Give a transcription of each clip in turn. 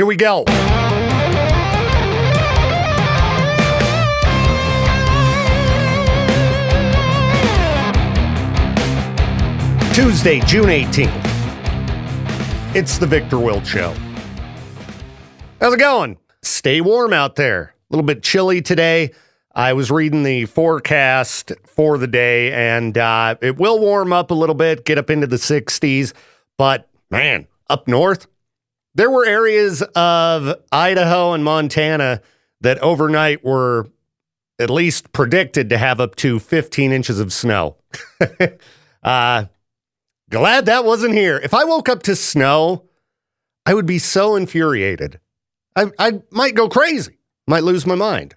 Here we go. Tuesday, June 18th. It's the Victor Wilt Show. How's it going? Stay warm out there. A little bit chilly today. I was reading the forecast for the day, and it will warm up a little bit, get up into the 60s. But, man, up north, there were areas of Idaho and Montana that overnight were at least predicted to have up to 15 inches of snow. Glad that wasn't here. If I woke up to snow, I would be so infuriated. I might go crazy, might lose my mind.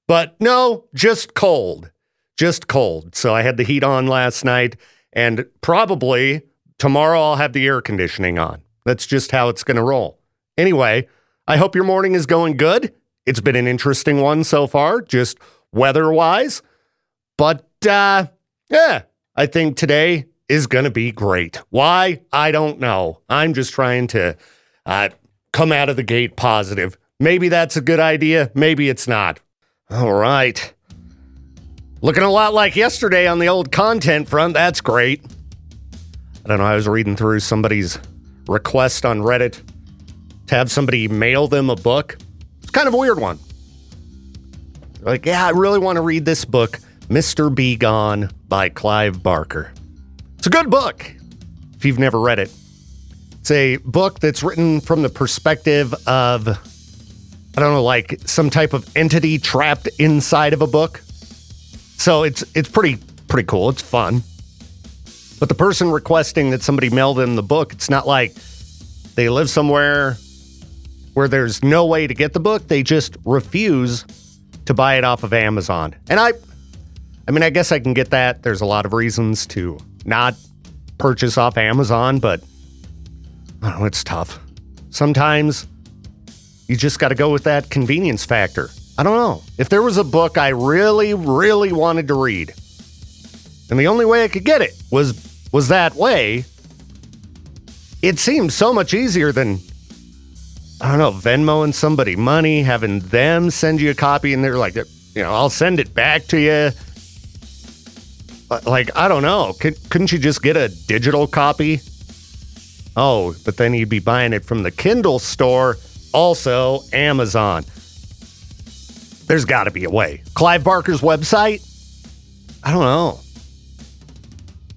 But no, just cold. Just cold. So I had the heat on last night, and probably tomorrow I'll have the air conditioning on. That's just how it's going to roll. Anyway, I hope your morning is going good. It's been an interesting one so far, just weather-wise. But, I think today is going to be great. Why? I don't know. I'm just trying to come out of the gate positive. Maybe that's a good idea. Maybe it's not. All right. Looking a lot like yesterday on the old content front. That's great. I don't know. I was reading through somebody's request on Reddit to have somebody mail them a book. It's kind of a weird one. Like, yeah, I really want to read this book, Mr. Be Gone by Clive Barker. It's a good book if you've never read it. It's a book that's written from the perspective of, I don't know, like some type of entity trapped inside of a book. So it's pretty cool. It's fun. But the person requesting that somebody mail them the book, it's not like they live somewhere where there's no way to get the book. They just refuse to buy it off of Amazon. And I mean, I guess I can get that. There's a lot of reasons to not purchase off Amazon, but I don't know, it's tough. Sometimes you just got to go with that convenience factor. I don't know. If there was a book I really, really wanted to read, and the only way I could get it was that way, it seems so much easier than, I don't know, Venmoing somebody money, having them send you a copy, and they're like, I'll send it back to you. Like, I don't know. Couldn't you just get a digital copy? Oh, but then you'd be buying it from the Kindle store, also Amazon. There's got to be a way. Clive Barker's website? I don't know.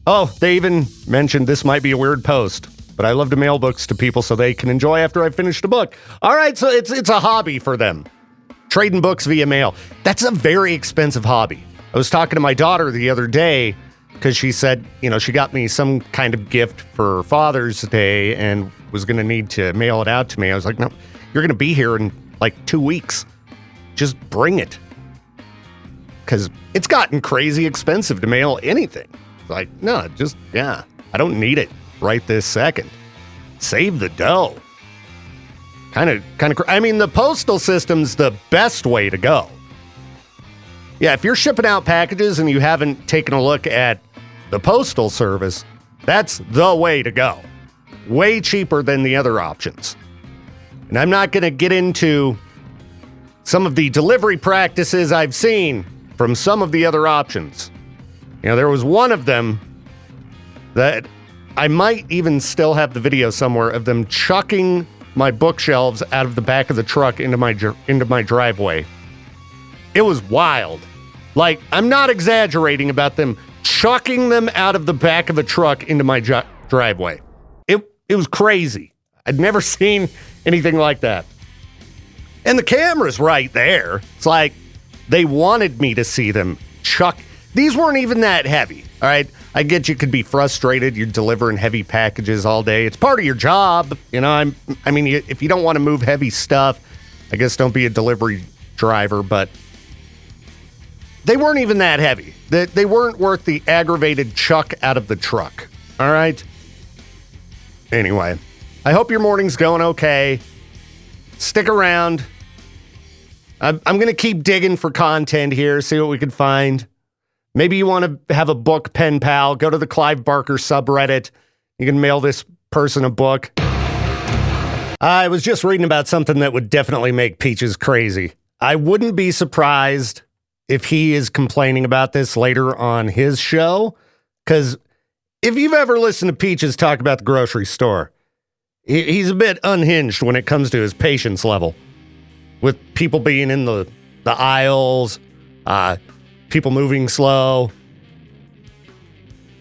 Oh, they even mentioned this might be a weird post, but I love to mail books to people so they can enjoy after I've finished a book. All right, so it's a hobby for them. Trading books via mail. That's a very expensive hobby. I was talking to my daughter the other day because she said, she got me some kind of gift for Father's Day and was going to need to mail it out to me. I was like, no, you're going to be here in like 2 weeks. Just bring it. Because it's gotten crazy expensive to mail anything. It's like, no, I don't need it right this second. Save the dough. I mean, the postal system's the best way to go. Yeah, if you're shipping out packages and you haven't taken a look at the postal service, that's the way to go. Way cheaper than the other options. And I'm not going to get into some of the delivery practices I've seen from some of the other options. There was one of them that I might even still have the video somewhere of them chucking my bookshelves out of the back of the truck into my driveway. It was wild. Like, I'm not exaggerating about them chucking them out of the back of a truck into my driveway. It was crazy. I'd never seen anything like that. And the camera's right there. It's like they wanted me to see them chuck. These weren't even that heavy, all right? I get you could be frustrated. You're delivering heavy packages all day. It's part of your job. I mean, if you don't want to move heavy stuff, I guess don't be a delivery driver, but they weren't even that heavy. They weren't worth the aggravated chuck out of the truck, all right? Anyway, I hope your morning's going okay. Stick around. I'm going to keep digging for content here, see what we can find. Maybe you want to have a book pen pal. Go to the Clive Barker subreddit. You can mail this person a book. I was just reading about something that would definitely make Peaches crazy. I wouldn't be surprised if he is complaining about this later on his show, because if you've ever listened to Peaches talk about the grocery store, he's a bit unhinged when it comes to his patience level, with people being in the aisles, people moving slow.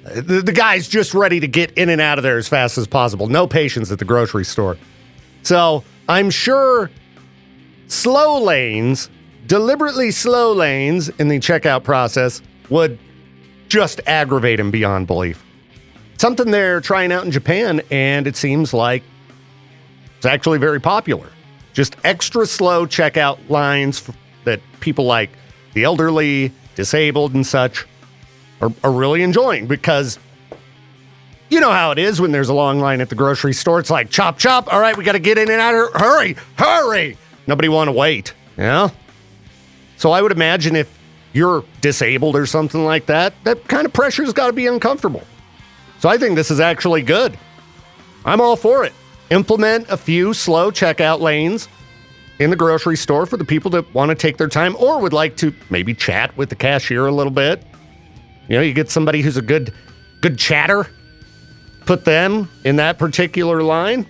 The guy's just ready to get in and out of there as fast as possible. No patience at the grocery store. So I'm sure slow lanes, deliberately slow lanes in the checkout process would just aggravate him beyond belief. Something they're trying out in Japan, and it seems like it's actually very popular. Just extra slow checkout lines that people like the elderly, disabled, and such are really enjoying, because you know how it is when there's a long line at the grocery store. It's like, chop, chop. All right, we got to get in and out of here. Hurry, hurry. Nobody want to wait, you know? So I would imagine if you're disabled or something like that, that kind of pressure's got to be uncomfortable. So I think this is actually good. I'm all for it. Implement a few slow checkout lanes in the grocery store for the people that want to take their time or would like to maybe chat with the cashier a little bit. You know, you get somebody who's a good chatter, put them in that particular line,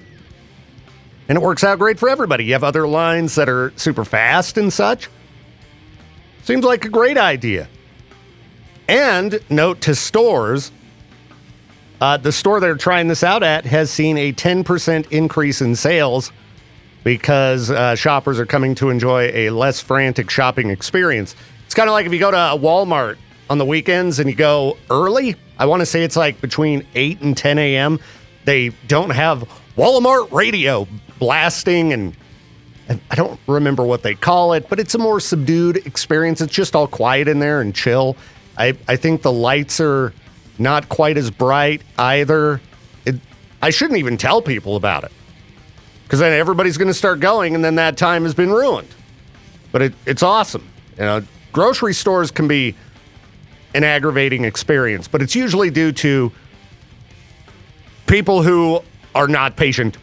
and it works out great for everybody. You have other lines that are super fast and such. Seems like a great idea. And note to stores, the store they're trying this out at has seen a 10% increase in sales because shoppers are coming to enjoy a less frantic shopping experience. It's kind of like if you go to a Walmart on the weekends and you go early. I want to say it's like between 8 and 10 a.m. They don't have Walmart radio blasting, and I don't remember what they call it, but it's a more subdued experience. It's just all quiet in there and chill. I think the lights are not quite as bright either. I shouldn't even tell people about it, because then everybody's going to start going, and then that time has been ruined. But it's awesome. You know, grocery stores can be an aggravating experience, but it's usually due to people who are not patient.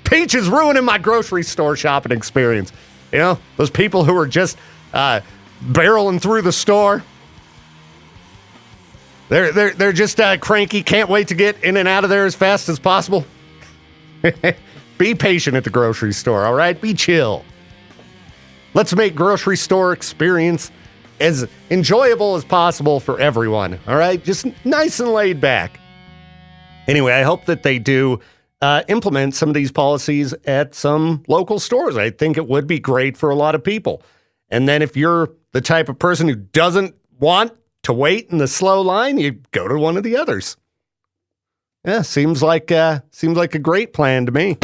Peach is ruining my grocery store shopping experience. You know, those people who are just barreling through the store. They're just cranky, can't wait to get in and out of there as fast as possible. Be patient at the grocery store, all right? Be chill. Let's make grocery store experience as enjoyable as possible for everyone, all right? Just nice and laid back. Anyway, I hope that they do implement some of these policies at some local stores. I think it would be great for a lot of people. And then if you're the type of person who doesn't want to wait in the slow line, you go to one of the others. Yeah, seems like a great plan to me.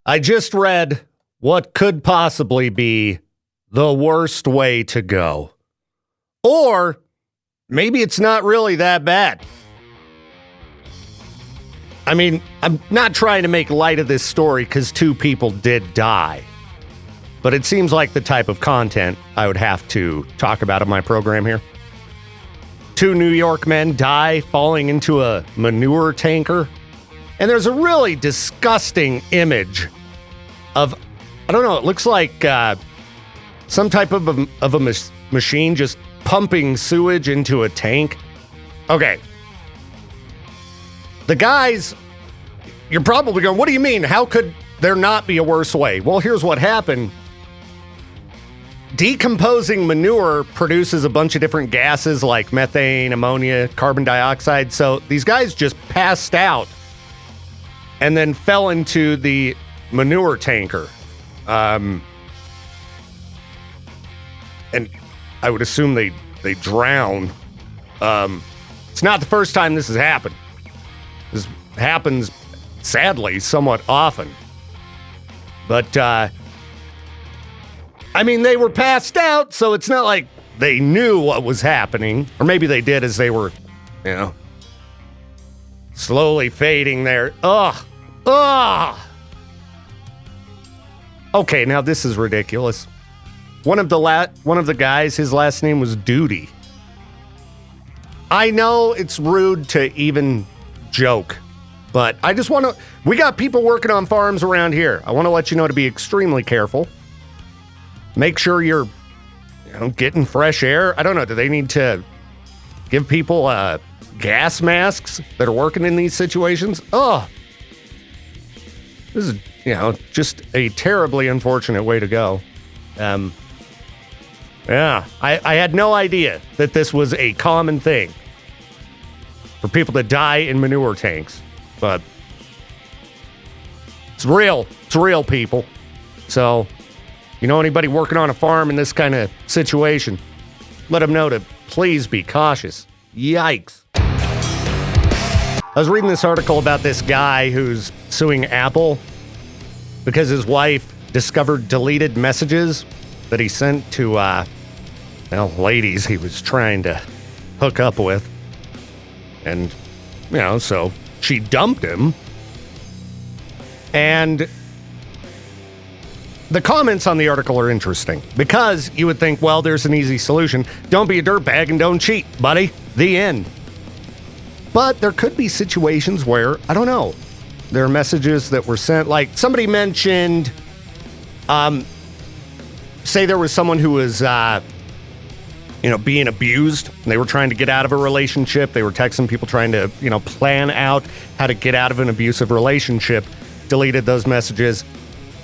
I just read what could possibly be the worst way to go. Or maybe it's not really that bad. I mean, I'm not trying to make light of this story because 2 people did die. But it seems like the type of content I would have to talk about in my program here. 2 New York men die falling into a manure tanker. And there's a really disgusting image of, I don't know, it looks like some type of a machine just pumping sewage into a tank. Okay. The guys, you're probably going, what do you mean? How could there not be a worse way? Well, here's what happened. Decomposing manure produces a bunch of different gases like methane, ammonia, carbon dioxide. So these guys just passed out and then fell into the manure tanker. And I would assume they drown. It's not the first time this has happened. This happens, sadly, somewhat often. But, I mean, they were passed out, so it's not like they knew what was happening. Or maybe they did as they were, you know, slowly fading there. Ugh. Ugh. Okay, now this is ridiculous. One of the guys, his last name was Duty. I know it's rude to even joke But I just want to, we got people working on farms around here. I want to let you know to be extremely careful. Make sure you're, getting fresh air. I don't know. Do they need to give people gas masks that are working in these situations? Oh, this is, just a terribly unfortunate way to go. Yeah, I had no idea that this was a common thing for people to die in manure tanks, but it's real. It's real, people. So, anybody working on a farm in this kind of situation, let them know to please be cautious. Yikes. I was reading this article about this guy who's suing Apple because his wife discovered deleted messages that he sent to, ladies he was trying to hook up with. And, so she dumped him. And the comments on the article are interesting because you would think, well, there's an easy solution. Don't be a dirtbag and don't cheat, buddy. The end. But there could be situations where, I don't know, there are messages that were sent, like somebody mentioned, say there was someone who was, being abused, and they were trying to get out of a relationship. They were texting people trying to, plan out how to get out of an abusive relationship, deleted those messages.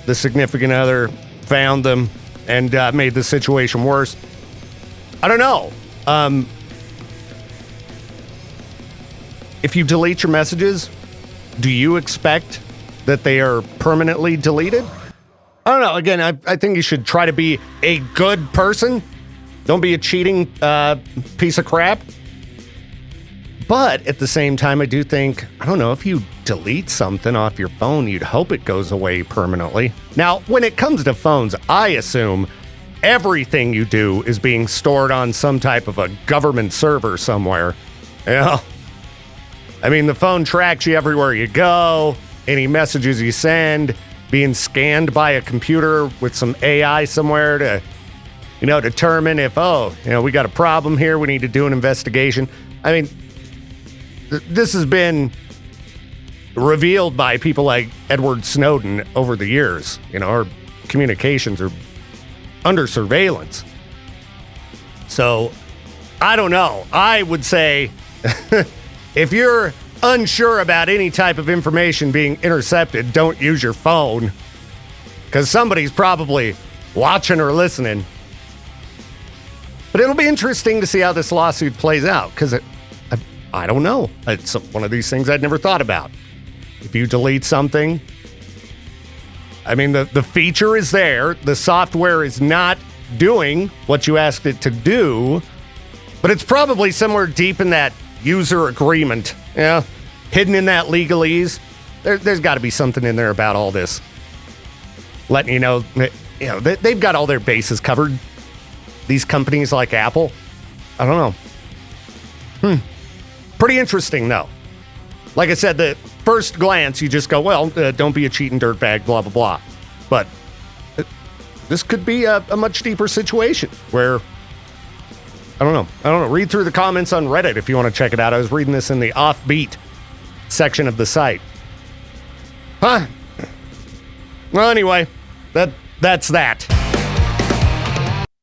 The significant other found them and made the situation worse. I don't know. If you delete your messages, do you expect that they are permanently deleted? I don't know. Again, I think you should try to be a good person. Don't be a cheating piece of crap. But at the same time, I do think, I don't know, if you delete something off your phone, you'd hope it goes away permanently. Now, when it comes to phones, I assume everything you do is being stored on some type of a government server somewhere. I mean, the phone tracks you everywhere you go, any messages you send, being scanned by a computer with some AI somewhere to, determine if, we got a problem here, we need to do an investigation. I mean, this has been revealed by people like Edward Snowden over the years. Our communications are under surveillance. So, I don't know. I would say if you're unsure about any type of information being intercepted, don't use your phone, because somebody's probably watching or listening. But it'll be interesting to see how this lawsuit plays out, because I don't know. It's one of these things I'd never thought about. If you delete something, I mean, the feature is there. The software is not doing what you asked it to do, but it's probably somewhere deep in that user agreement, hidden in that legalese. There's got to be something in there about all this, letting you know, they've got all their bases covered. These companies like Apple, I don't know. Pretty interesting, though. Like I said, the first glance, you just go, well, don't be a cheating dirtbag, blah, blah, blah. But this could be a much deeper situation where, I don't know. Read through the comments on Reddit if you want to check it out. I was reading this in the offbeat section of the site. Well, anyway, that's that.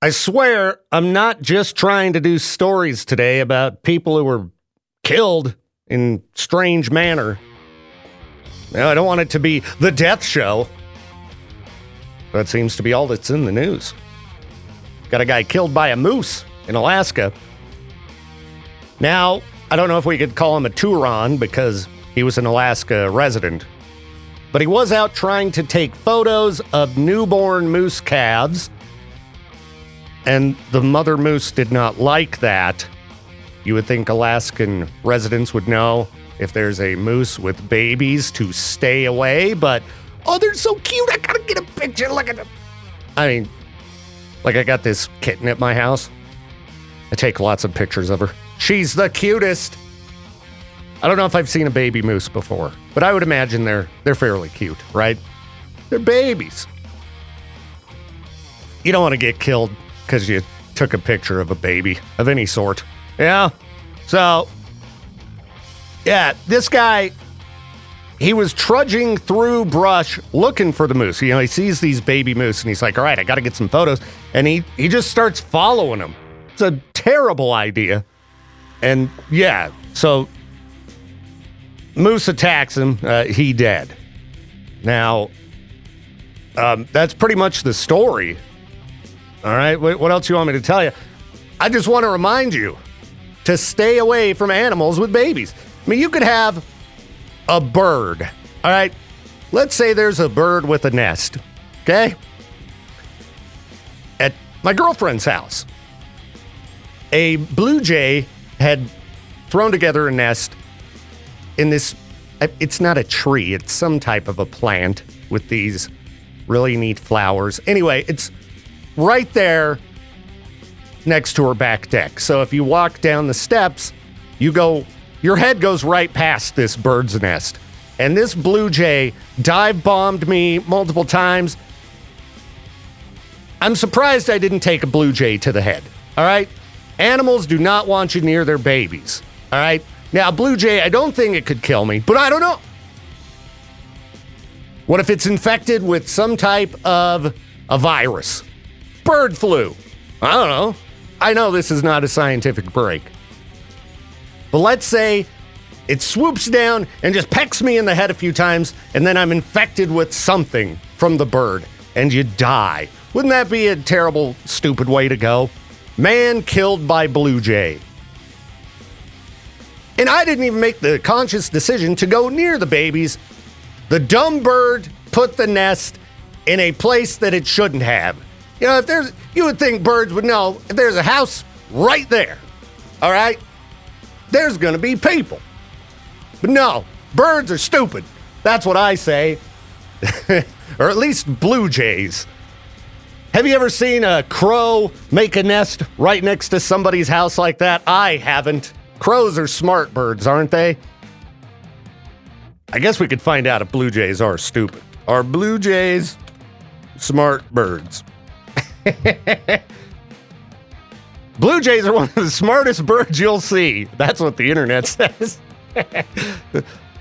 I swear I'm not just trying to do stories today about people who were killed in strange manner. I don't want it to be the death show. That seems to be all that's in the news. Got a guy killed by a moose in Alaska. Now, I don't know if we could call him a Turon because he was an Alaska resident, but he was out trying to take photos of newborn moose calves, and the mother moose did not like that. You would think Alaskan residents would know if there's a moose with babies to stay away, but, oh, they're so cute, I gotta get a picture, look at them. I mean, like I got this kitten at my house. I take lots of pictures of her. She's the cutest. I don't know if I've seen a baby moose before, but I would imagine they're fairly cute, right? They're babies. You don't want to get killed because you took a picture of a baby of any sort. Yeah? So, yeah, this guy, he was trudging through brush looking for the moose. You know, he sees these baby moose and he's like, all right, I got to get some photos. And he just starts following them. It's a terrible idea. And yeah, so moose attacks him. He dead. Now, that's pretty much the story. All right, what else you want me to tell you? I just want to remind you to stay away from animals with babies. I mean, you could have a bird, all right? Let's say there's a bird with a nest, okay? At my girlfriend's house, a blue jay had thrown together a nest in this, it's not a tree, it's some type of a plant with these really neat flowers. Anyway, it's right there next to her back deck. So if you walk down the steps, your head goes right past this bird's nest. And this blue jay dive bombed me multiple times. I'm surprised I didn't take a blue jay to the head. All right? Animals do not want you near their babies. All right? Now, a blue jay, I don't think it could kill me, but I don't know. What if it's infected with some type of a virus? Bird flu. I don't know. I know this is not a scientific break. But let's say it swoops down and just pecks me in the head a few times, and then I'm infected with something from the bird, and you die. Wouldn't that be a terrible, stupid way to go? Man killed by blue jay. And I didn't even make the conscious decision to go near the babies. The dumb bird put the nest in a place that it shouldn't have. You know, you would think birds would know if there's a house right there, all right, there's going to be people. But no, birds are stupid. That's what I say. Or at least blue jays. Have you ever seen a crow make a nest right next to somebody's house like that? I haven't. Crows are smart birds, aren't they? I guess we could find out if blue jays are stupid. Are blue jays smart birds? Blue jays are one of the smartest birds you'll see. That's what the internet says.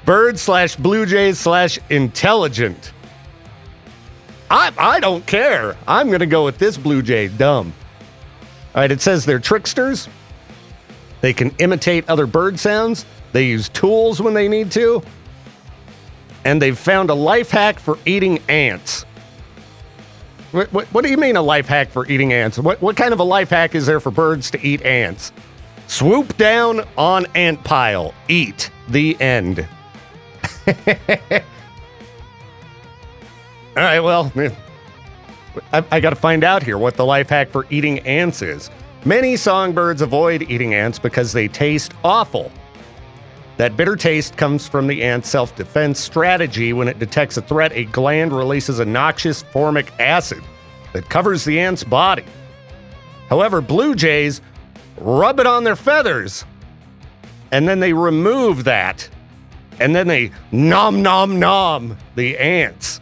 Bird/blue jays/intelligent. I don't care. I'm going to go with this blue jay, dumb. All right, it says they're tricksters. They can imitate other bird sounds. They use tools when they need to. And they've found a life hack for eating ants. What do you mean a life hack for eating ants? What kind of a life hack is there for birds to eat ants? Swoop down on ant pile. Eat. The end. All right, well, I got to find out here what the life hack for eating ants is. Many songbirds avoid eating ants because they taste awful. That bitter taste comes from the ant's self-defense strategy. When it detects a threat, a gland releases a noxious formic acid that covers the ant's body. However, blue jays rub it on their feathers, and then they remove that, and then they nom the ants.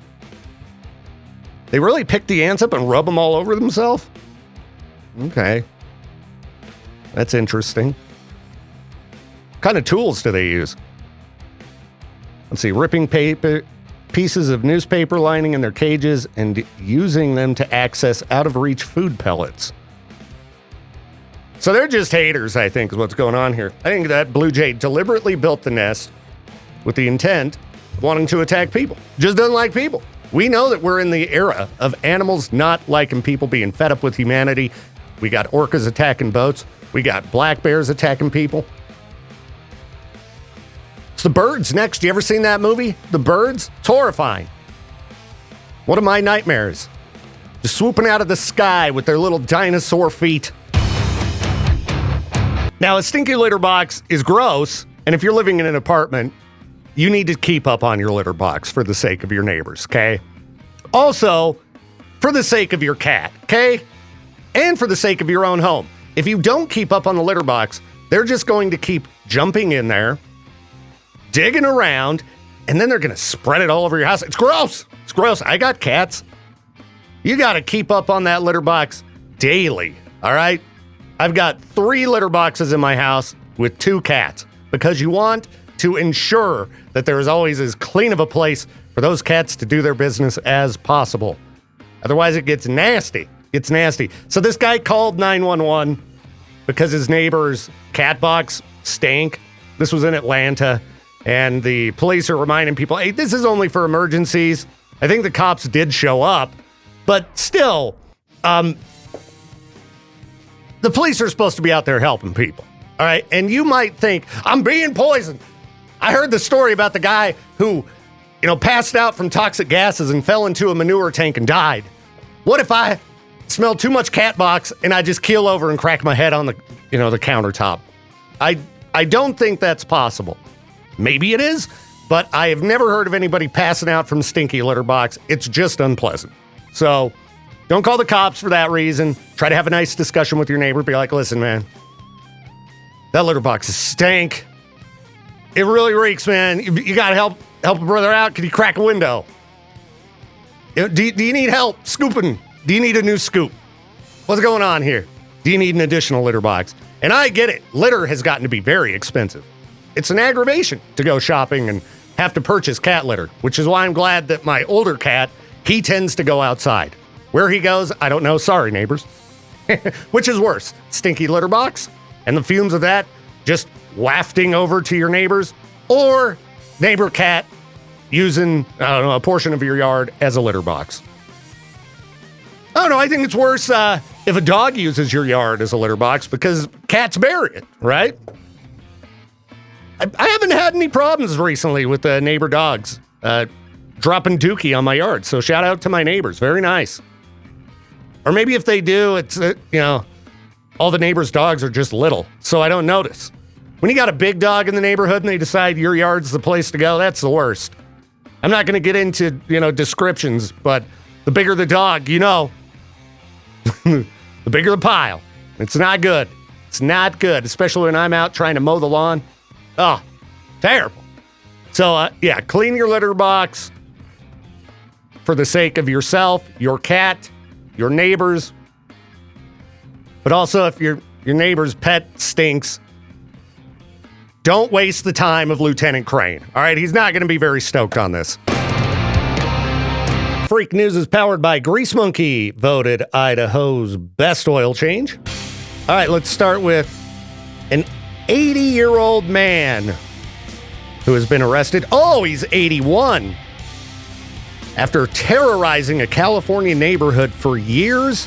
They really pick the ants up and rub them all over themselves? Okay. That's interesting. What kind of tools do they use? Let's see, ripping paper, pieces of newspaper lining in their cages and using them to access out-of-reach food pellets. So they're just haters, I think, is what's going on here. I think that blue jay deliberately built the nest with the intent of wanting to attack people. Just doesn't like people. We know that we're in the era of animals not liking people, being fed up with humanity. We got orcas attacking boats. We got black bears attacking people. It's The Birds next. You ever seen that movie? The Birds? It's horrifying. One of my nightmares. Just swooping out of the sky with their little dinosaur feet. Now, a stinky litter box is gross, and if you're living in an apartment, you need to keep up on your litter box for the sake of your neighbors, okay? Also, for the sake of your cat, okay? And for the sake of your own home. If you don't keep up on the litter box, they're just going to keep jumping in there, digging around, and then they're going to spread it all over your house. It's gross. It's gross. I got cats. You got to keep up on that litter box daily, all right? I've got 3 litter boxes in my house with 2 cats because you want to ensure that there is always as clean of a place for those cats to do their business as possible. Otherwise, it gets nasty. It's nasty. So this guy called 911 because his neighbor's cat box stank. This was in Atlanta. And the police are reminding people, hey, this is only for emergencies. I think the cops did show up. But still, the police are supposed to be out there helping people. All right. And you might think, I'm being poisoned. I heard the story about the guy who, passed out from toxic gases and fell into a manure tank and died. What if I smell too much cat box and I just keel over and crack my head on the countertop? I don't think that's possible. Maybe it is, but I have never heard of anybody passing out from stinky litter box. It's just unpleasant. So don't call the cops for that reason. Try to have a nice discussion with your neighbor. Be like, listen, man, that litter box is stank. It really reeks, man. You got to help a brother out. Can you crack a window? Do you need help scooping? Do you need a new scoop? What's going on here? Do you need an additional litter box? And I get it. Litter has gotten to be very expensive. It's an aggravation to go shopping and have to purchase cat litter, which is why I'm glad that my older cat, he tends to go outside. Where he goes, I don't know. Sorry, neighbors. Which is worse, stinky litter box and the fumes of that just wafting over to your neighbors, or neighbor cat using, a portion of your yard as a litter box. I don't know. I think it's worse if a dog uses your yard as a litter box because cats bury it, right? I haven't had any problems recently with the neighbor dogs dropping dookie on my yard. So shout out to my neighbors. Very nice. Or maybe if they do, it's, all the neighbors' dogs are just little. So I don't notice. When you got a big dog in the neighborhood and they decide your yard's the place to go, that's the worst. I'm not going to get into, descriptions, but the bigger the dog, the bigger the pile. It's not good. It's not good, especially when I'm out trying to mow the lawn. Oh, terrible. So, clean your litter box for the sake of yourself, your cat, your neighbors. But also, if your neighbor's pet stinks, don't waste the time of Lieutenant Crane. All right, he's not going to be very stoked on this. Freak News is powered by Grease Monkey, voted Idaho's best oil change. All right, let's start with an 80-year-old man who has been arrested. Oh, he's 81. After terrorizing a California neighborhood for years.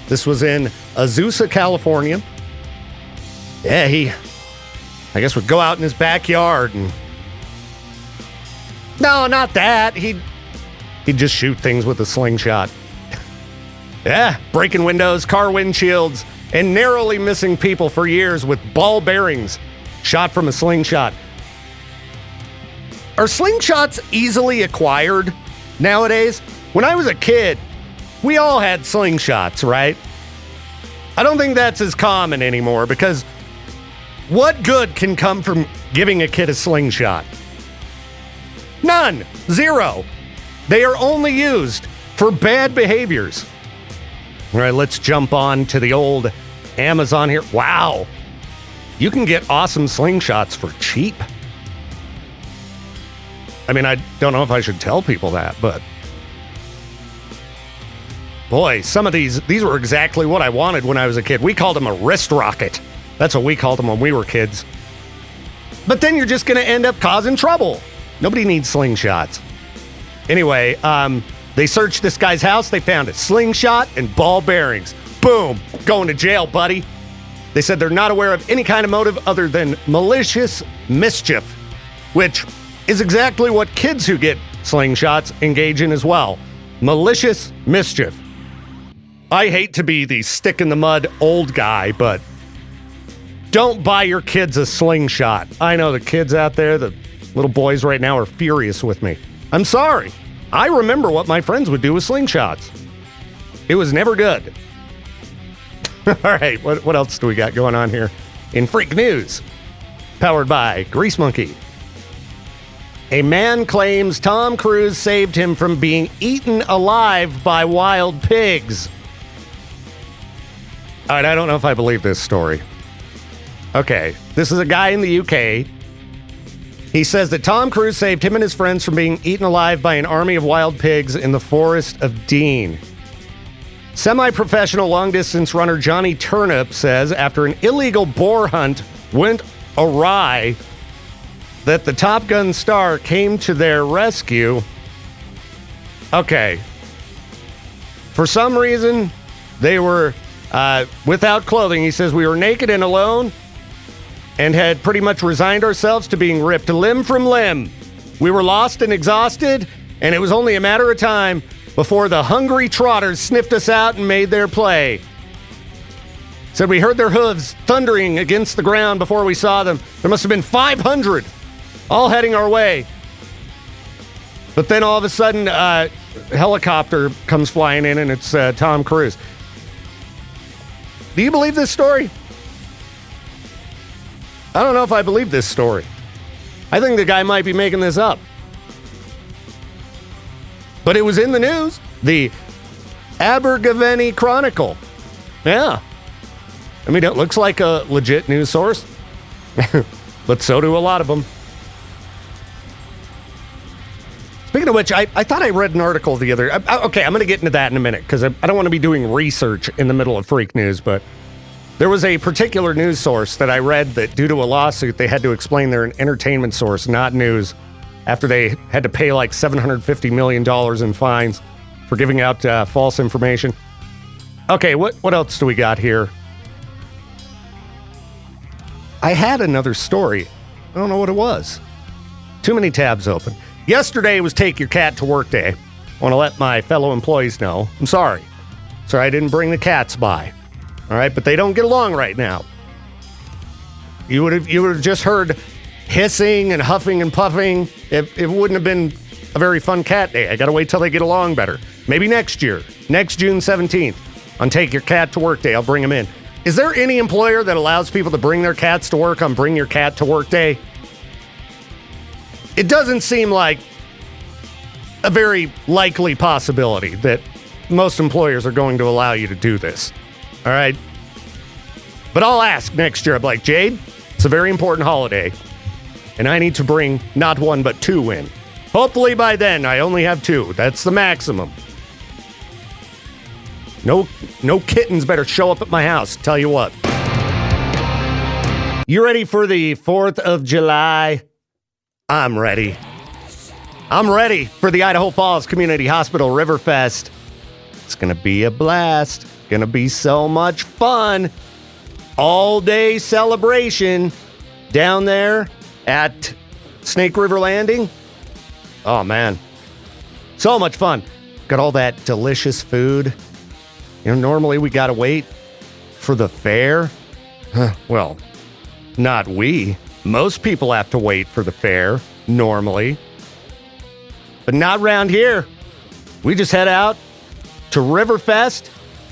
This was in Azusa, California. Yeah, I guess would go out in his backyard and... No, not that. He'd just shoot things with a slingshot. Yeah, breaking windows, car windshields, and narrowly missing people for years with ball bearings shot from a slingshot. Are slingshots easily acquired nowadays? When I was a kid, we all had slingshots, right? I don't think that's as common anymore because what good can come from giving a kid a slingshot? None. Zero. They are only used for bad behaviors. All right, let's jump on to the old Amazon here. Wow. You can get awesome slingshots for cheap. I mean, I don't know if I should tell people that, but boy, some of these were exactly what I wanted when I was a kid. We called them a wrist rocket. That's what we called them when we were kids. But then you're just going to end up causing trouble. Nobody needs slingshots. Anyway, they searched this guy's house. They found a slingshot and ball bearings. Boom. Going to jail, buddy. They said they're not aware of any kind of motive other than malicious mischief, which is exactly what kids who get slingshots engage in as well. Malicious mischief. I hate to be the stick in the mud old guy, but don't buy your kids a slingshot. I know the kids out there, the little boys right now are furious with me. I'm sorry. I remember what my friends would do with slingshots. It was never good. All right, what else do we got going on here in Freak News? Powered by Grease Monkey. A man claims Tom Cruise saved him from being eaten alive by wild pigs. All right, I don't know if I believe this story. Okay, this is a guy in the UK. He says that Tom Cruise saved him and his friends from being eaten alive by an army of wild pigs in the forest of Dean. Semi-professional long-distance runner Johnny Turnip says after an illegal boar hunt went awry, that the Top Gun star came to their rescue. Okay. For some reason, they were without clothing. He says, we were naked and alone and had pretty much resigned ourselves to being ripped limb from limb. We were lost and exhausted, and it was only a matter of time before the hungry trotters sniffed us out and made their play. Said we heard their hooves thundering against the ground before we saw them. There must have been 500, all heading our way. But then all of a sudden, a helicopter comes flying in, and it's Tom Cruise. Do you believe this story? I don't know if I believe this story. I think the guy might be making this up. But it was in the news. The Abergavenny Chronicle. Yeah. I mean, it looks like a legit news source. But so do a lot of them. Speaking of which, I thought I read an article the other... Okay, I'm going to get into that in a minute, because I don't want to be doing research in the middle of freak news, but there was a particular news source that I read that due to a lawsuit, they had to explain they're an entertainment source, not news, after they had to pay like $750 million in fines for giving out false information. Okay, what else do we got here? I had another story. I don't know what it was. Too many tabs open. Yesterday was Take Your Cat to Work Day. I want to let my fellow employees know. I'm sorry. Sorry I didn't bring the cats by. All right, but they don't get along right now. You would have just heard hissing and huffing and puffing. It wouldn't have been a very fun cat day. I got to wait till they get along better. Maybe next year, next June 17th, on Take Your Cat to Work Day, I'll bring them in. Is there any employer that allows people to bring their cats to work on Bring Your Cat to Work Day? It doesn't seem like a very likely possibility that most employers are going to allow you to do this. All right? But I'll ask next year. I'm like, Jade, it's a very important holiday, and I need to bring not one but two in. Hopefully by then I only have two. That's the maximum. No kittens better show up at my house, tell you what. You ready for the 4th of July? I'm ready. I'm ready for the Idaho Falls Community Hospital Riverfest. It's going to be a blast. Going to be so much fun. All-day celebration down there at Snake River Landing. Oh, man. So much fun. Got all that delicious food. You know, normally we got to wait for the fair. Well, not we. Most people have to wait for the fair, normally. But not around here. We just head out to Riverfest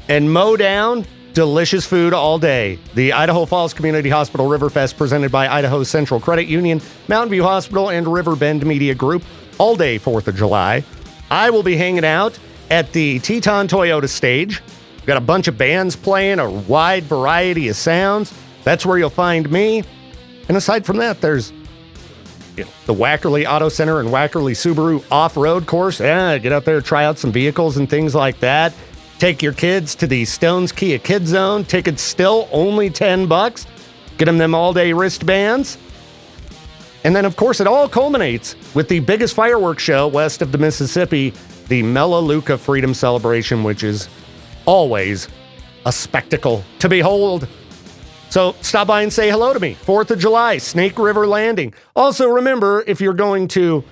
and mow down delicious food all day. The Idaho Falls Community Hospital Riverfest presented by Idaho Central Credit Union, Mountain View Hospital, and Riverbend Media Group all day 4th of July. I will be hanging out at the Teton Toyota stage. We've got a bunch of bands playing, a wide variety of sounds. That's where you'll find me. And aside from that, there's the Wackerly Auto Center and Wackerly Subaru off-road course. Yeah, get out there, try out some vehicles and things like that. Take your kids to the Stones Kia Kid Zone. Tickets still only $10. Get them all-day wristbands. And then, of course, it all culminates with the biggest fireworks show west of the Mississippi, the Melaleuca Freedom Celebration, which is always a spectacle to behold. So stop by and say hello to me. 4th of July, Snake River Landing. Also, remember, if you're going to,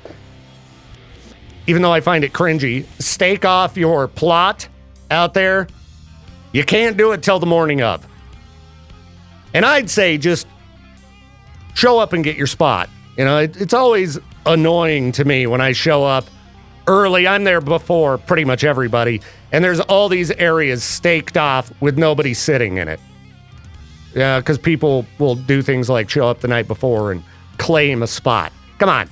even though I find it cringy, stake off your plot out there, you can't do it till the morning of. And I'd say just show up and get your spot. You know, it's always annoying to me when I show up early. I'm there before pretty much everybody, and there's all these areas staked off with nobody sitting in it. Yeah, because people will do things like show up the night before and claim a spot. Come on.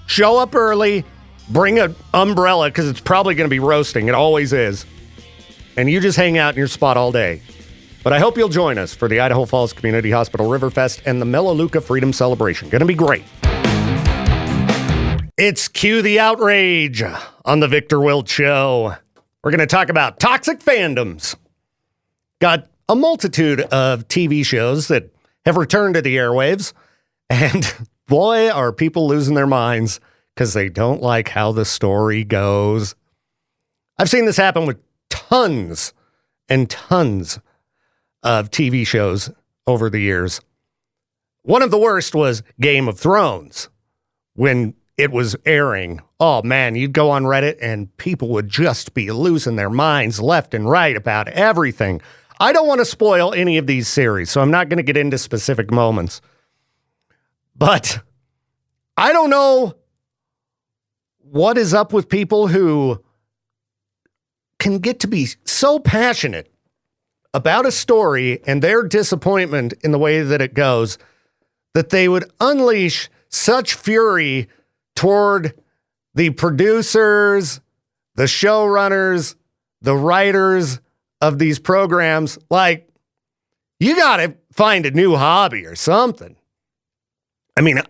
Show up early, bring an umbrella, because it's probably going to be roasting. It always is. And you just hang out in your spot all day. But I hope you'll join us for the Idaho Falls Community Hospital Riverfest and the Melaleuca Freedom Celebration. Going to be great. It's Cue the Outrage on the Victor Wilt Show. We're going to talk about toxic fandoms. Got a multitude of TV shows that have returned to the airwaves, and boy, are people losing their minds because they don't like how the story goes. I've seen this happen with tons and tons of TV shows over the years. One of the worst was Game of Thrones. When it was airing, oh man, you'd go on Reddit and people would just be losing their minds left and right about everything. I don't want to spoil any of these series, so I'm not going to get into specific moments. But I don't know what is up with people who can get to be so passionate about a story and their disappointment in the way that it goes that they would unleash such fury toward the producers, the showrunners, the writers of these programs. Like, you got to find a new hobby or something. I mean,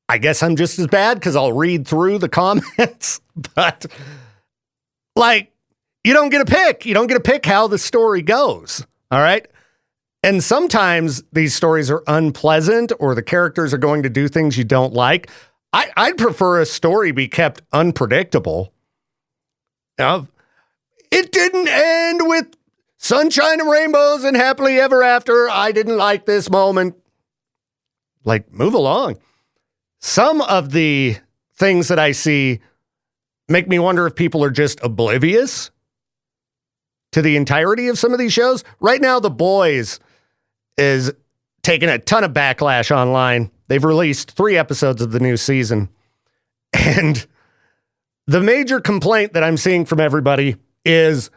I guess I'm just as bad because I'll read through the comments, but like, you don't get a pick. You don't get to pick how the story goes. All right. And sometimes these stories are unpleasant or the characters are going to do things you don't like. I'd prefer a story be kept unpredictable. Now, it didn't end with sunshine and rainbows and happily ever after. I didn't like this moment. Like, move along. Some of the things that I see make me wonder if people are just oblivious to the entirety of some of these shows. Right now, The Boys is taking a ton of backlash online. They've released 3 episodes of the new season. And the major complaint that I'm seeing from everybody is,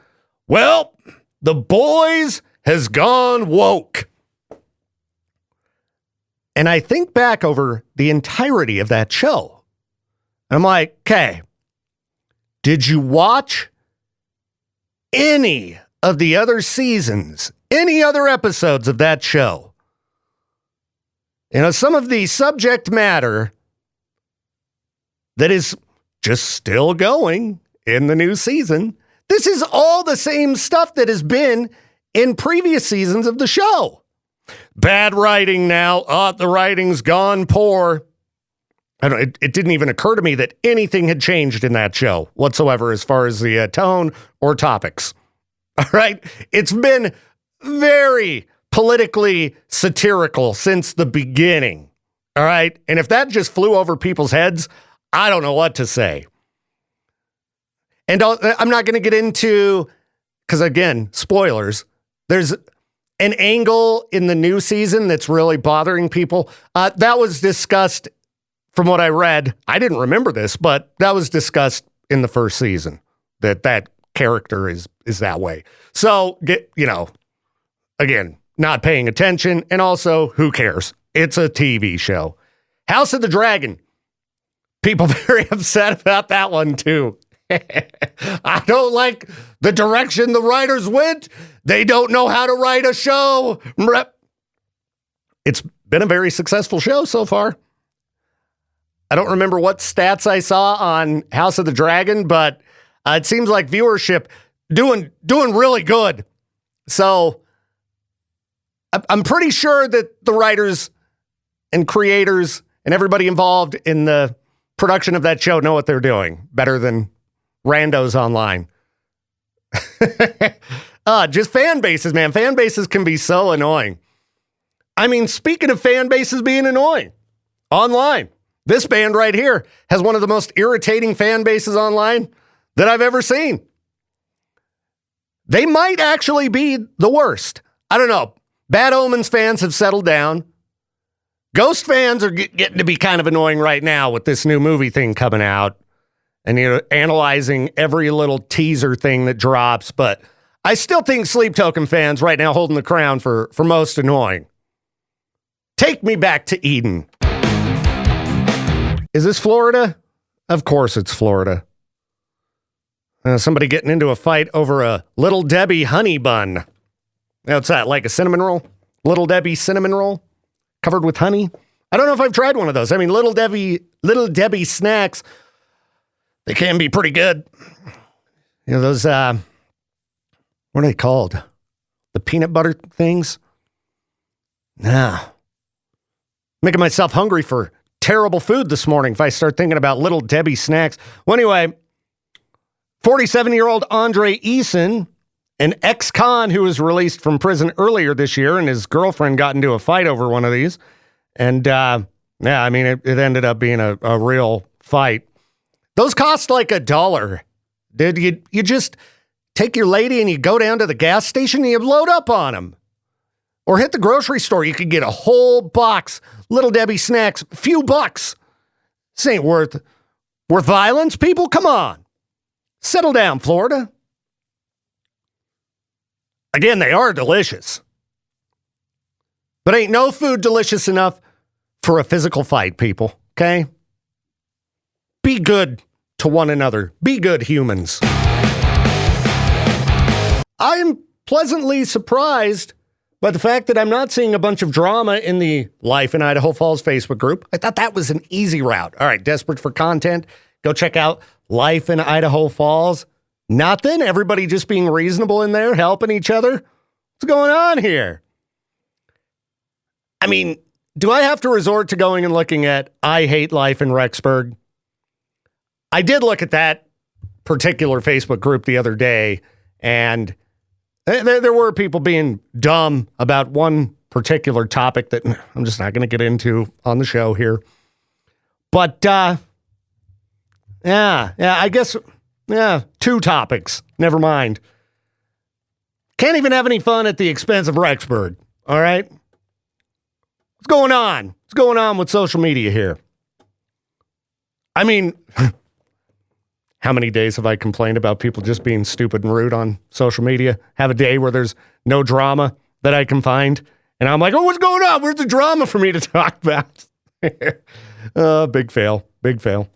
well, The Boys has gone woke. And I think back over the entirety of that show. And I'm like, okay, did you watch any of the other seasons, any other episodes of that show? You know, some of the subject matter that is just still going in the new season, this is all the same stuff that has been in previous seasons of the show. Bad writing now. The writing's gone poor. It didn't even occur to me that anything had changed in that show whatsoever as far as the tone or topics. All right. It's been very politically satirical since the beginning. All right. And if that just flew over people's heads, I don't know what to say. And I'm not going to get into, because again, spoilers, there's an angle in the new season that's really bothering people. That was discussed from what I read. I didn't remember this, but that was discussed in the first season, that character is that way. So, again, not paying attention, and also, who cares? It's a TV show. House of the Dragon. People very upset about that one, too. I don't like the direction the writers went. They don't know how to write a show. It's been a very successful show so far. I don't remember what stats I saw on House of the Dragon, but it seems like viewership doing really good. So I'm pretty sure that the writers and creators and everybody involved in the production of that show know what they're doing better than randos online. Just fan bases, man. Fan bases can be so annoying. I mean, speaking of fan bases being annoying, online, this band right here has one of the most irritating fan bases online that I've ever seen. They might actually be the worst. I don't know. Bad Omens fans have settled down. Ghost fans are getting to be kind of annoying right now with this new movie thing coming out and, analyzing every little teaser thing that drops. But I still think Sleep Token fans right now holding the crown for most annoying. Take me back to Eden. Is this Florida? Of course it's Florida. Somebody getting into a fight over a Little Debbie honey bun. What's that, like a cinnamon roll? Little Debbie cinnamon roll covered with honey? I don't know if I've tried one of those. I mean, Little Debbie snacks, they can be pretty good. You know, those, what are they called? The peanut butter things? Nah. Making myself hungry for terrible food this morning if I start thinking about Little Debbie snacks. Well, anyway, 47-year-old Andre Eason, an ex-con who was released from prison earlier this year, and his girlfriend got into a fight over one of these. And, yeah, I mean, it ended up being a real fight. Those cost like $1. Dude, you just take your lady and you go down to the gas station and you load up on them. Or hit the grocery store. You could get a whole box, Little Debbie snacks, a few bucks. This ain't worth violence, people. Come on. Settle down, Florida. Again, they are delicious. But ain't no food delicious enough for a physical fight, people. Okay? Be good to one another. Be good humans. I am pleasantly surprised by the fact that I'm not seeing a bunch of drama in the Life in Idaho Falls Facebook group. I thought that was an easy route. All right, desperate for content, go check out Life in Idaho Falls. Nothing. Everybody just being reasonable in there, helping each other. What's going on here? I mean, do I have to resort to going and looking at I Hate Life in Rexburg? I did look at that particular Facebook group the other day, and there were people being dumb about one particular topic that I'm just not going to get into on the show here. But, I guess, two topics. Never mind. Can't even have any fun at the expense of Rexburg, all right? What's going on? What's going on with social media here? I mean, how many days have I complained about people just being stupid and rude on social media? Have a day where there's no drama that I can find. And I'm like, oh, what's going on? Where's the drama for me to talk about? Big fail. Big fail.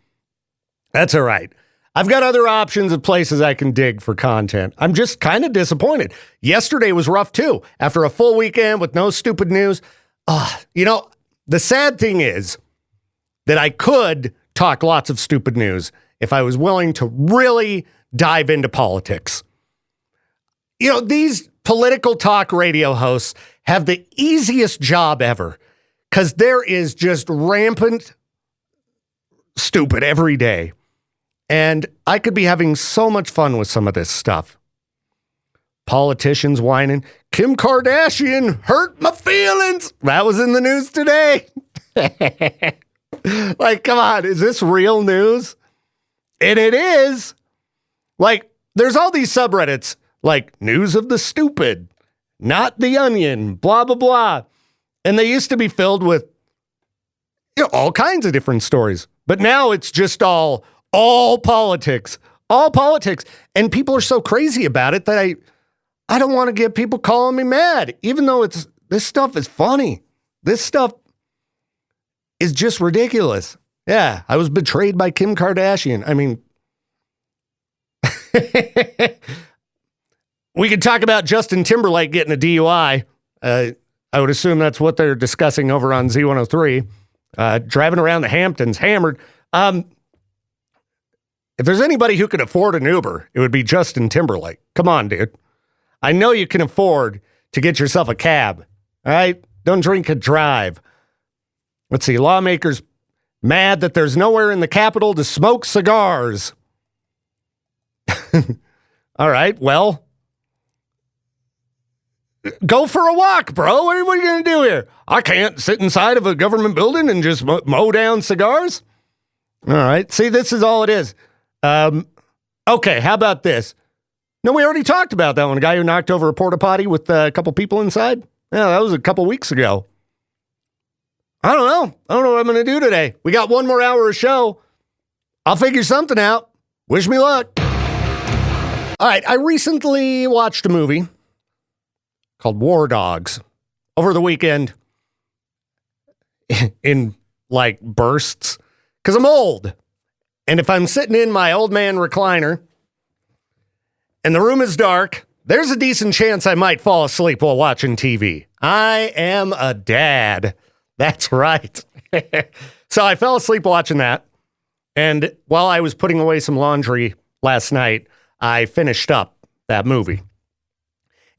That's all right. I've got other options of places I can dig for content. I'm just kind of disappointed. Yesterday was rough, too. After a full weekend with no stupid news. The sad thing is that I could talk lots of stupid news if I was willing to really dive into politics. These political talk radio hosts have the easiest job ever because there is just rampant stupid every day. And I could be having so much fun with some of this stuff. Politicians whining, Kim Kardashian hurt my feelings. That was in the news today. Like, come on, is this real news? And it is. Like, there's all these subreddits, like News of the Stupid, Not the Onion, blah, blah, blah. And they used to be filled with all kinds of different stories. But now it's just all politics. All politics. And people are so crazy about it that I don't want to get people calling me mad, even though this stuff is funny. This stuff is just ridiculous. Yeah, I was betrayed by Kim Kardashian. I mean, we could talk about Justin Timberlake getting a DUI. I would assume that's what they're discussing over on Z103. Driving around the Hamptons, hammered. If there's anybody who could afford an Uber, it would be Justin Timberlake. Come on, dude. I know you can afford to get yourself a cab. All right? Don't drink and drive. Let's see. Lawmakers mad that there's nowhere in the Capitol to smoke cigars. All right. Well, go for a walk, bro. What are you going to do here? I can't sit inside of a government building and just mow down cigars. All right. See, this is all it is. Okay. How about this? No, we already talked about that one. A guy who knocked over a porta potty with a couple people inside. Yeah, that was a couple weeks ago. I don't know. I don't know what I'm going to do today. We got one more hour of show. I'll figure something out. Wish me luck. All right. I recently watched a movie called War Dogs over the weekend in like bursts because I'm old. And if I'm sitting in my old man recliner and the room is dark there's a decent chance I might fall asleep while watching TV. I am a dad. That's right. So I fell asleep watching that. And while I was putting away some laundry last night, I finished up that movie.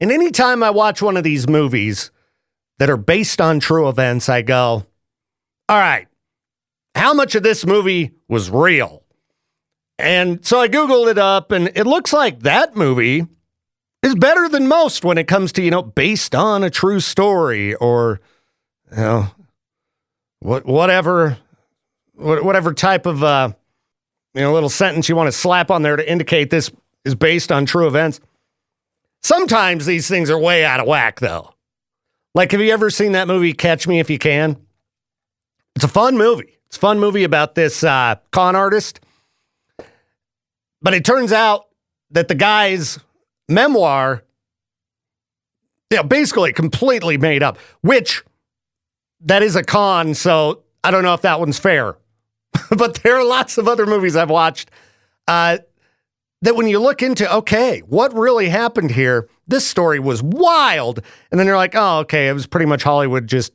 And anytime I watch one of these movies that are based on true events, I go, all right, how much of this movie was real? And so I Googled it up, and it looks like that movie is better than most when it comes to, based on a true story or, whatever type of, little sentence you want to slap on there to indicate this is based on true events. Sometimes these things are way out of whack, though. Like, have you ever seen that movie, Catch Me If You Can? It's a fun movie. It's a fun movie about this con artist. But it turns out that the guy's memoir, basically completely made up, which that is a con, so I don't know if that one's fair. But there are lots of other movies I've watched that when you look into, okay, what really happened here, this story was wild. And then you're like, oh, okay, it was pretty much Hollywood just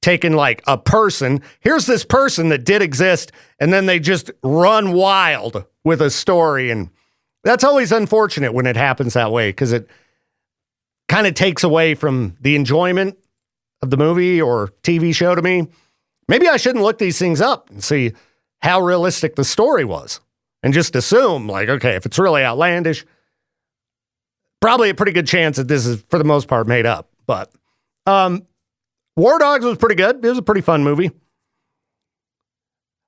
taking like a person. Here's this person that did exist, and then they just run wild with a story. And that's always unfortunate when it happens that way, because it kind of takes away from the enjoyment of the movie or TV show to me. Maybe I shouldn't look these things up and see how realistic the story was and just assume, like, okay, if it's really outlandish, probably a pretty good chance that this is, for the most part, made up. But War Dogs was pretty good. It was a pretty fun movie.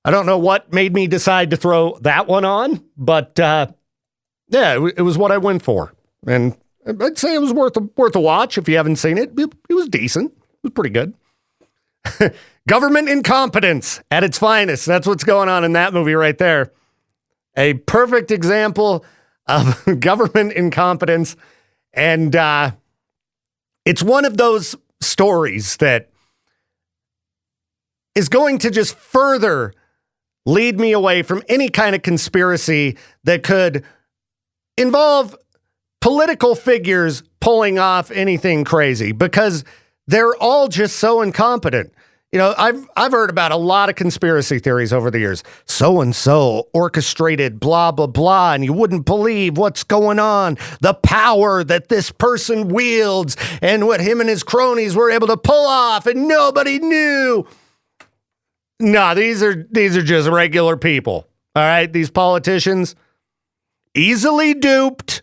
I don't know what made me decide to throw that one on, but it was what I went for. And I'd say it was worth a watch if you haven't seen it. It was decent. It was pretty good. Government incompetence at its finest. That's what's going on in that movie right there. A perfect example of government incompetence. And it's one of those stories that is going to just further lead me away from any kind of conspiracy that could involve political figures pulling off anything crazy, because they're all just so incompetent. I've heard about a lot of conspiracy theories over the years. So-and-so orchestrated blah, blah, blah, and you wouldn't believe what's going on. The power that this person wields and what him and his cronies were able to pull off, and nobody knew. No, these are just regular people. All right, these politicians, easily duped.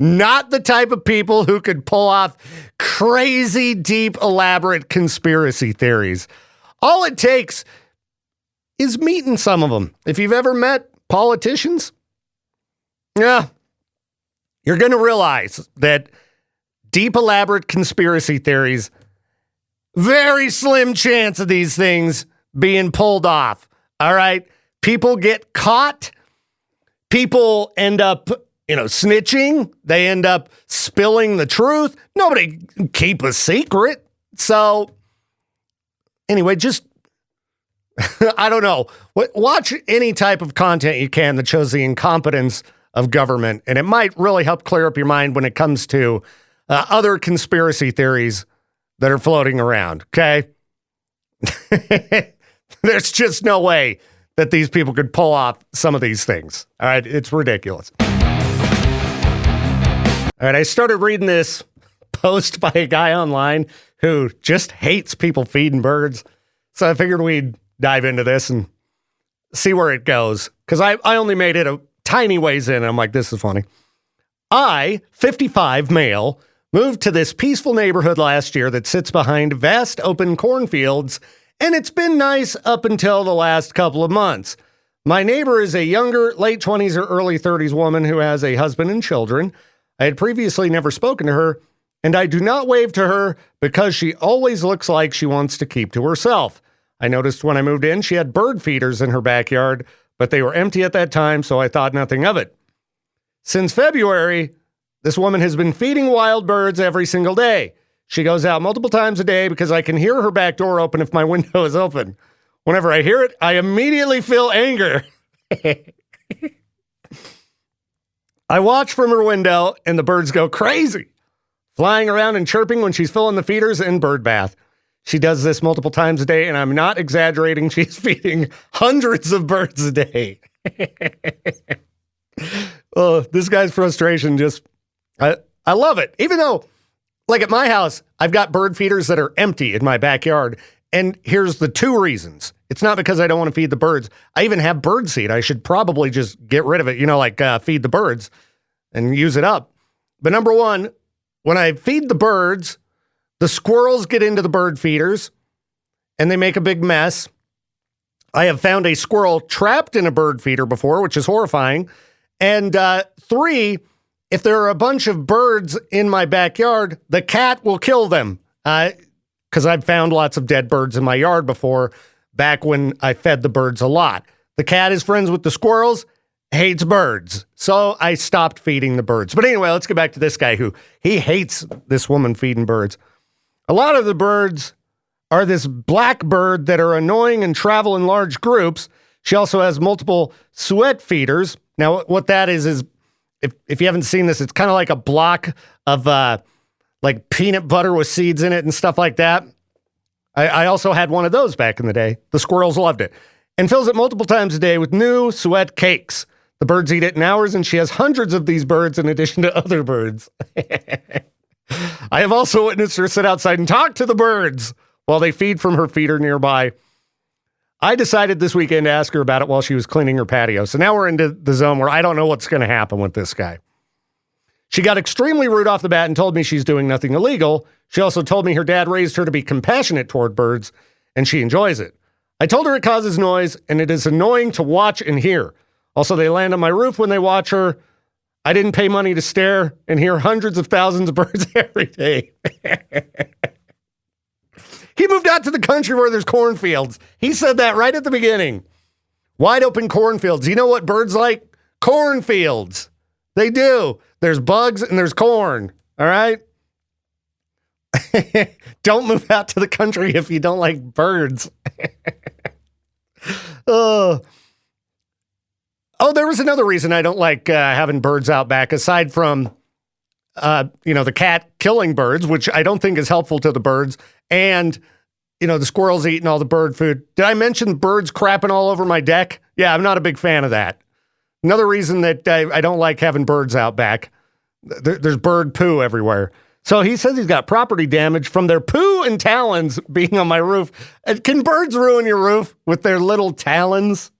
Not the type of people who could pull off crazy, deep, elaborate conspiracy theories. All it takes is meeting some of them. If you've ever met politicians, you're going to realize that deep, elaborate conspiracy theories, very slim chance of these things being pulled off. All right? People get caught. People end up snitching. They end up spilling the truth. Nobody can keep a secret. So anyway, just, I don't know. Watch any type of content you can that shows the incompetence of government, and it might really help clear up your mind when it comes to other conspiracy theories that are floating around, okay? There's just no way that these people could pull off some of these things. All right, it's ridiculous. All right, I started reading this post by a guy online who just hates people feeding birds. So I figured we'd dive into this and see where it goes. Because I only made it a tiny ways in, and I'm like, this is funny. I, 55 male, moved to this peaceful neighborhood last year that sits behind vast open cornfields, and it's been nice up until the last couple of months. My neighbor is a younger, late 20s or early 30s woman who has a husband and children. I had previously never spoken to her, and I do not wave to her because she always looks like she wants to keep to herself. I noticed when I moved in, she had bird feeders in her backyard, but they were empty at that time, so I thought nothing of it. Since February, this woman has been feeding wild birds every single day. She goes out multiple times a day because I can hear her back door open if my window is open. Whenever I hear it, I immediately feel anger. I watch from her window and the birds go crazy, flying around and chirping when she's filling the feeders and bird bath. She does this multiple times a day, and I'm not exaggerating. She's feeding hundreds of birds a day. Oh, this guy's frustration I love it. Even though, like at my house, I've got bird feeders that are empty in my backyard. And here's the two reasons. It's not because I don't want to feed the birds. I even have bird seed. I should probably just get rid of it, feed the birds and use it up. But number one, when I feed the birds, the squirrels get into the bird feeders and they make a big mess. I have found a squirrel trapped in a bird feeder before, which is horrifying. And 3, if there are a bunch of birds in my backyard, the cat will kill them. Because I've found lots of dead birds in my yard before, back when I fed the birds a lot. The cat is friends with the squirrels, hates birds. So I stopped feeding the birds. But anyway, let's get back to this guy he hates this woman feeding birds. A lot of the birds are this black bird that are annoying and travel in large groups. She also has multiple suet feeders. Now, what that is if you haven't seen this, it's kind of like a block of like peanut butter with seeds in it and stuff like that. I also had one of those back in the day. The squirrels loved it. And fills it multiple times a day with new suet cakes. The birds eat it in hours, and she has hundreds of these birds in addition to other birds. I have also witnessed her sit outside and talk to the birds while they feed from her feeder nearby. I decided this weekend to ask her about it while she was cleaning her patio. So now we're into the zone where I don't know what's going to happen with this guy. She got extremely rude off the bat and told me she's doing nothing illegal. She also told me her dad raised her to be compassionate toward birds, and she enjoys it. I told her it causes noise, and it is annoying to watch and hear. Also, they land on my roof when they watch her. I didn't pay money to stare and hear hundreds of thousands of birds every day. He moved out to the country where there's cornfields. He said that right at the beginning. Wide open cornfields. You know what birds like? Cornfields. They do. There's bugs and there's corn. All right? Don't move out to the country if you don't like birds. Oh, there was another reason I don't like having birds out back, aside from, the cat killing birds, which I don't think is helpful to the birds, and, the squirrels eating all the bird food. Did I mention birds crapping all over my deck? Yeah, I'm not a big fan of that. Another reason that I don't like having birds out back, there's bird poo everywhere. So he says he's got property damage from their poo and talons being on my roof. Can birds ruin your roof with their little talons?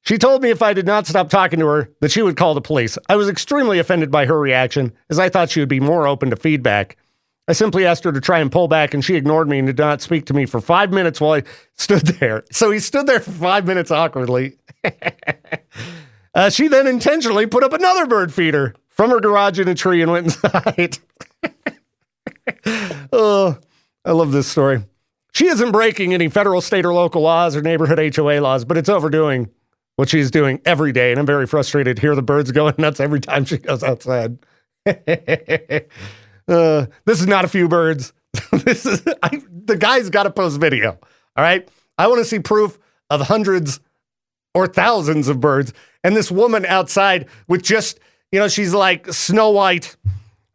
She told me if I did not stop talking to her, that she would call the police. I was extremely offended by her reaction, as I thought she would be more open to feedback. I simply asked her to try and pull back, and she ignored me and did not speak to me for 5 minutes while I stood there. So he stood there for 5 minutes awkwardly. She then intentionally put up another bird feeder from her garage in a tree and went inside. Oh, I love this story. She isn't breaking any federal, state, or local laws or neighborhood HOA laws, but it's overdoing what she's doing every day, and I'm very frustrated to hear the birds going nuts every time she goes outside. This is not a few birds. The guy's got to post video, all right? I want to see proof of hundreds or thousands of birds, and this woman outside with just, she's like Snow White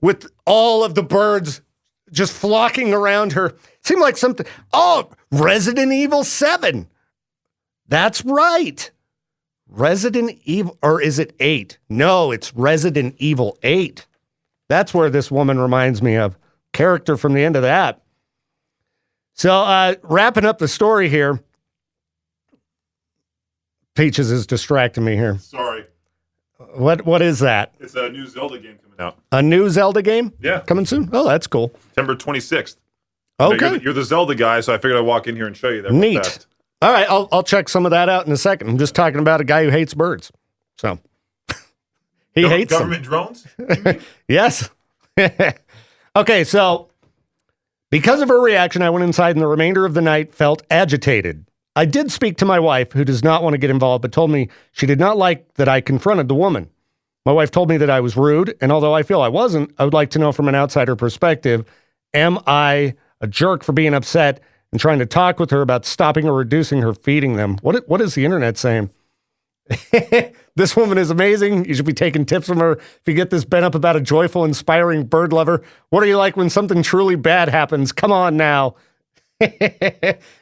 with all of the birds just flocking around her. Seemed like something. Oh, Resident Evil 7. That's right. Resident Evil, or is it 8? No, it's Resident Evil 8. That's where this woman reminds me of. Character from the end of that. So, wrapping up the story here. Peaches is distracting me here. Sorry. What is that? It's a new Zelda game coming out. A new Zelda game? Yeah. Coming soon? Oh, that's cool. September 26th. Okay. You're the Zelda guy, so I figured I'd walk in here and show you that. Neat. Fast. All right, I'll check some of that out in a second. I'm just talking about a guy who hates birds. So he hates government drones? Yes. Okay, so because of her reaction, I went inside and the remainder of the night felt agitated. I did speak to my wife, who does not want to get involved, but told me she did not like that I confronted the woman. My wife told me that I was rude, and although I feel I wasn't, I would like to know from an outsider perspective, am I a jerk for being upset and trying to talk with her about stopping or reducing her feeding them? What is the internet saying? This woman is amazing. You should be taking tips from her. If you get this bent up about a joyful, inspiring bird lover, what are you like when something truly bad happens? Come on now.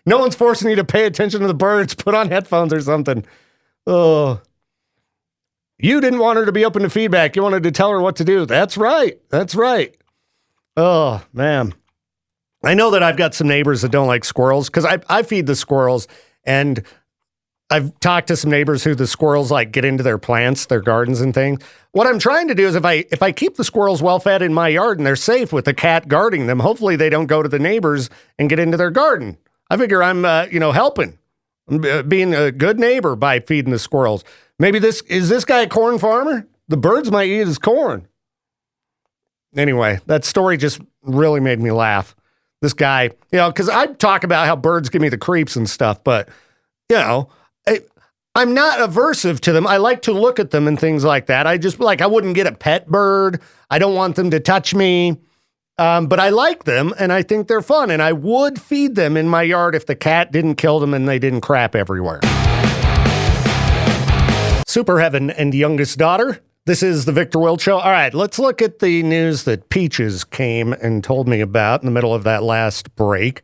No one's forcing you to pay attention to the birds. Put on headphones or something. Oh. You didn't want her to be open to feedback. You wanted to tell her what to do. That's right. That's right. Oh, man. I know that I've got some neighbors that don't like squirrels because I feed the squirrels, and I've talked to some neighbors who the squirrels like get into their plants, their gardens and things. What I'm trying to do is if I keep the squirrels well fed in my yard and they're safe with the cat guarding them, hopefully they don't go to the neighbors and get into their garden. I figure I'm, helping, being a good neighbor by feeding the squirrels. Maybe is this guy a corn farmer? The birds might eat his corn. Anyway, that story just really made me laugh. This guy, because I talk about how birds give me the creeps and stuff, but, I'm not aversive to them. I like to look at them and things like that. I wouldn't get a pet bird. I don't want them to touch me. But I like them and I think they're fun. And I would feed them in my yard if the cat didn't kill them and they didn't crap everywhere. Super Heaven and youngest daughter. This is the Victor Wilt Show. All right, let's look at the news that Peaches came and told me about in the middle of that last break.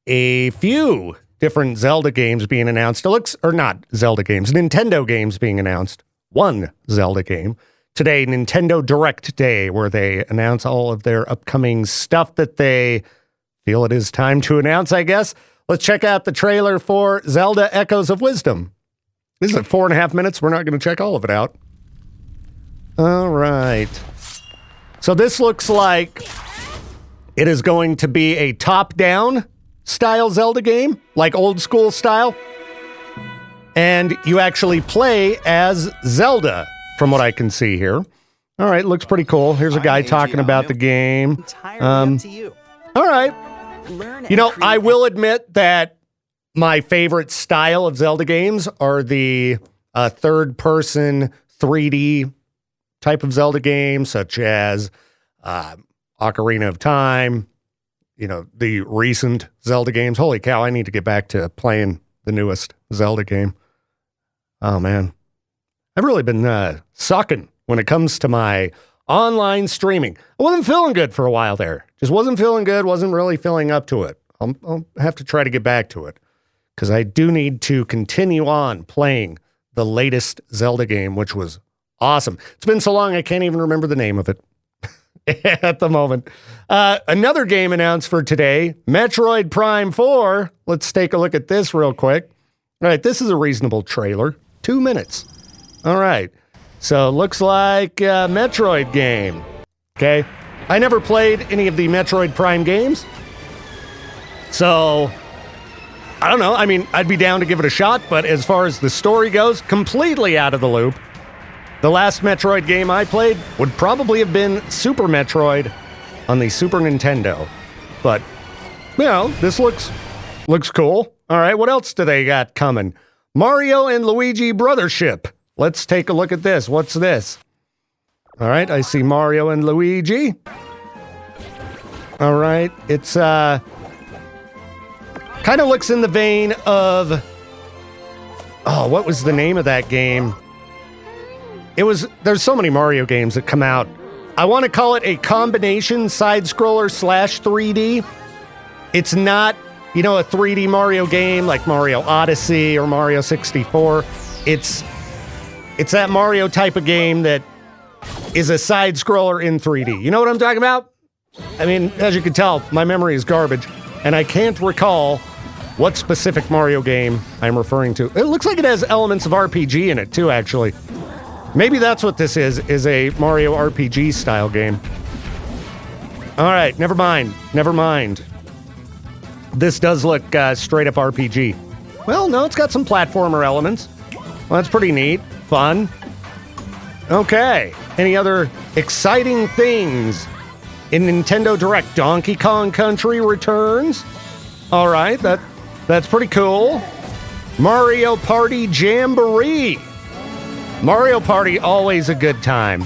A few different Zelda games being announced. Not Zelda games, Nintendo games being announced. One Zelda game. Today, Nintendo Direct Day, where they announce all of their upcoming stuff that they feel it is time to announce, I guess. Let's check out the trailer for Zelda Echoes of Wisdom. This is at 4.5 minutes. We're not going to check all of it out. All right. So this looks like it is going to be a top-down style Zelda game, like old school style. And you actually play as Zelda, from what I can see here. All right, looks pretty cool. Here's a guy talking about the game. Entirely up to you. All right. Learn I will admit that my favorite style of Zelda games are the third-person 3D type of Zelda games, such as Ocarina of Time, the recent Zelda games. Holy cow, I need to get back to playing the newest Zelda game. Oh, man. I've really been sucking when it comes to my online streaming. I wasn't feeling good for a while there. Just wasn't feeling good, wasn't really feeling up to it. I'll have to try to get back to it because I do need to continue on playing the latest Zelda game, which was awesome. It's been so long, I can't even remember the name of it at the moment. Another game announced for today, Metroid Prime 4. Let's take a look at this real quick. All right, this is a reasonable trailer. 2 minutes. All right. So looks like a Metroid game. Okay. I never played any of the Metroid Prime games. So, I don't know. I mean, I'd be down to give it a shot, but as far as the story goes, completely out of the loop. The last Metroid game I played would probably have been Super Metroid on the Super Nintendo. But, this looks cool. All right, what else do they got coming? Mario and Luigi Brothership. Let's take a look at this. What's this? All right, I see Mario and Luigi. All right, it's kind of looks in the vein of, what was the name of that game? There's so many Mario games that come out. I want to call it a combination side-scroller / 3D. It's not, a 3D Mario game like Mario Odyssey or Mario 64. It's that Mario type of game that is a side-scroller in 3D. You know what I'm talking about? I mean, as you can tell, my memory is garbage, and I can't recall what specific Mario game I'm referring to. It looks like it has elements of RPG in it, too, actually. Maybe that's what this is a Mario RPG style game. All right, never mind. This does look straight up RPG. Well, no, it's got some platformer elements. Well, that's pretty neat. Fun. Okay. Any other exciting things in Nintendo Direct? Donkey Kong Country returns. All right, that's pretty cool. Mario Party Jamboree. Mario Party, always a good time.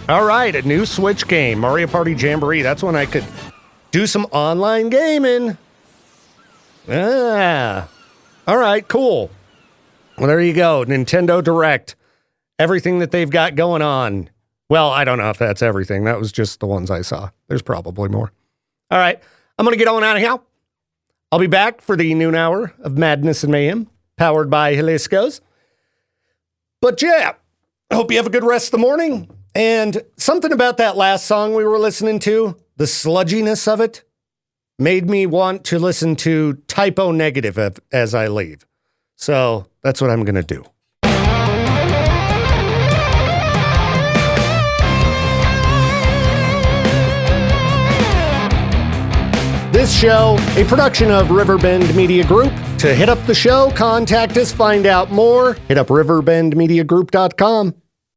All right, a new Switch game, Mario Party Jamboree. That's when I could do some online gaming. All right, cool. Well, there you go. Nintendo Direct. Everything that they've got going on. Well, I don't know if that's everything. That was just the ones I saw. There's probably more. All right. I'm going to get on out of here. I'll be back for the noon hour of Madness and Mayhem, powered by Jalisco's. But yeah, I hope you have a good rest of the morning. And something about that last song we were listening to, the sludginess of it, made me want to listen to Typo Negative as I leave. So that's what I'm going to do. This show, a production of Riverbend Media Group. To hit up the show, contact us, find out more, hit up riverbendmediagroup.com.